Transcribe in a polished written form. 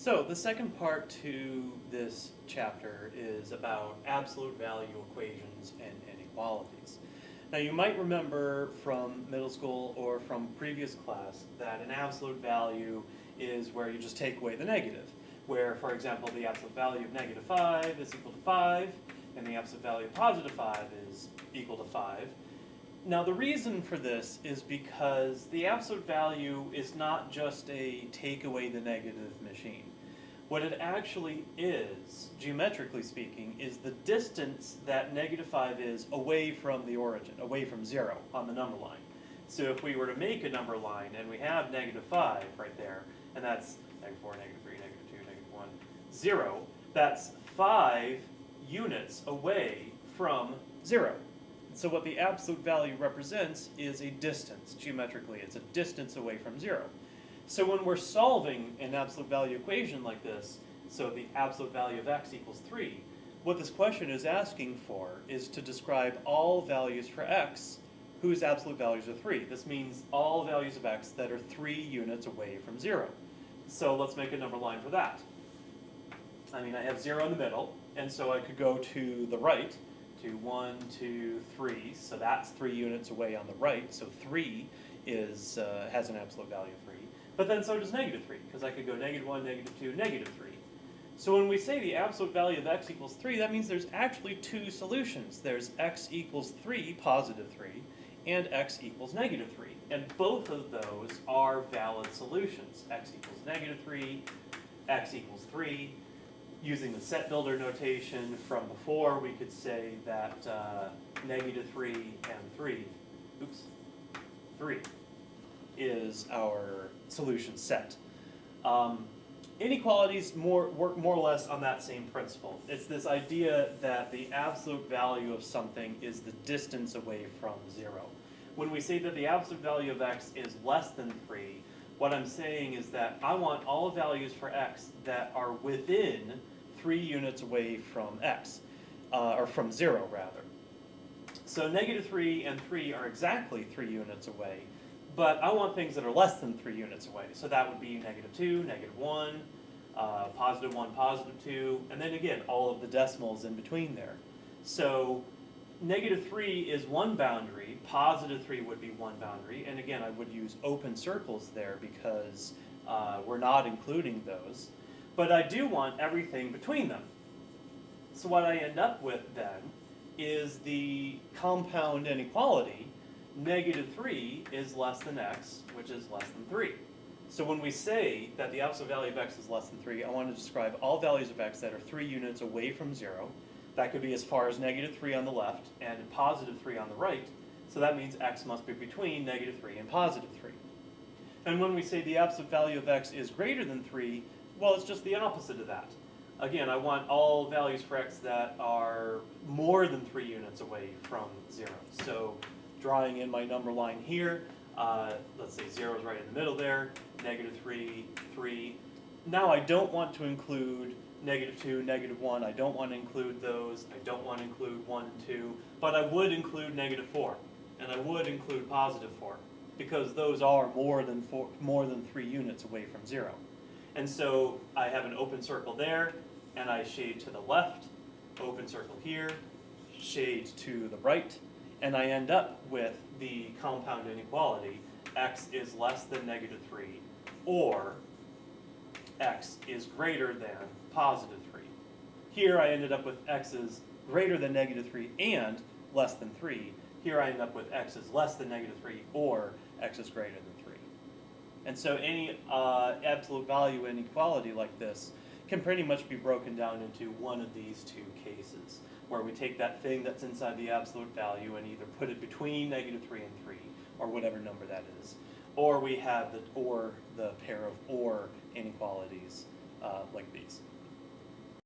So the second part to this chapter is about absolute value equations and inequalities. Now you might remember from middle school or from previous class that an absolute value is where you just take away the negative, where, for example, the absolute value of -5 is equal to 5, and the absolute value of +5 is equal to 5. Now the reason for this is because the absolute value is not just a take away the negative machine. What it actually is, geometrically speaking, is the distance that -5 is away from the origin, away from 0 on the number line. So if we were to make a number line and we have -5 right there, and that's -4, -3, -2, -1, 0, that's 5 units away from 0. So what the absolute value represents is a distance, geometrically. It's a distance away from 0. So when we're solving an absolute value equation like this, so the absolute value of x equals 3, what this question is asking for is to describe all values for x whose absolute values are 3. This means all values of x that are 3 units away from 0. So let's make a number line for that. I mean, I have 0 in the middle, and so I could go to the right, to 1, 2, 3, so that's 3 units away on the right, so 3 is, has an absolute value of 3. But then so does -3, because I could go -1, -2, -3. So when we say the absolute value of x equals 3, that means there's actually two solutions. There's x equals 3, positive 3, and x equals -3. And both of those are valid solutions. X equals -3, x equals 3. Using the set builder notation from before, we could say that -3 and 3, 3 is our solution set. Inequalities work more or less on that same principle. It's this idea that the absolute value of something is the distance away from 0. When we say that the absolute value of x is less than 3, what I'm saying is that I want all values for x that are within 3 units away from x, or from 0 rather. So -3 and 3 are exactly 3 units away, but I want things that are less than 3 units away. So that would be -2, -1, +1, +2, and then again, all of the decimals in between there. So -3 is one boundary, +3 would be one boundary, and again, I would use open circles there because we're not including those. But I do want everything between them. So what I end up with then is the compound inequality. -3 is less than x, which is less than 3. So when we say that the absolute value of x is less than 3, I want to describe all values of x that are 3 units away from 0. That could be as far as -3 on the left and +3 on the right. So that means x must be between -3 and +3. And when we say the absolute value of x is greater than 3, well, it's just the opposite of that. Again, I want all values for x that are more than 3 units away from 0. So drawing in my number line here, let's say 0 is right in the middle there, -3, 3. Now I don't want to include -2, -1, I don't want to include those, I don't want to include 1 and 2, but I would include -4, and I would include +4, because those are more than 3 units away from 0. And so I have an open circle there, and I shade to the left, open circle here, shade to the right, and I end up with the compound inequality, x is less than -3, or x is greater than +3. Here I ended up with x is greater than -3 and less than 3. Here I end up with x is less than -3 or x is greater than 3. And so any absolute value inequality like this can pretty much be broken down into one of these two cases, where we take that thing that's inside the absolute value and either put it between -3 and 3, or whatever number that is, or we have the pair of or inequalities like these.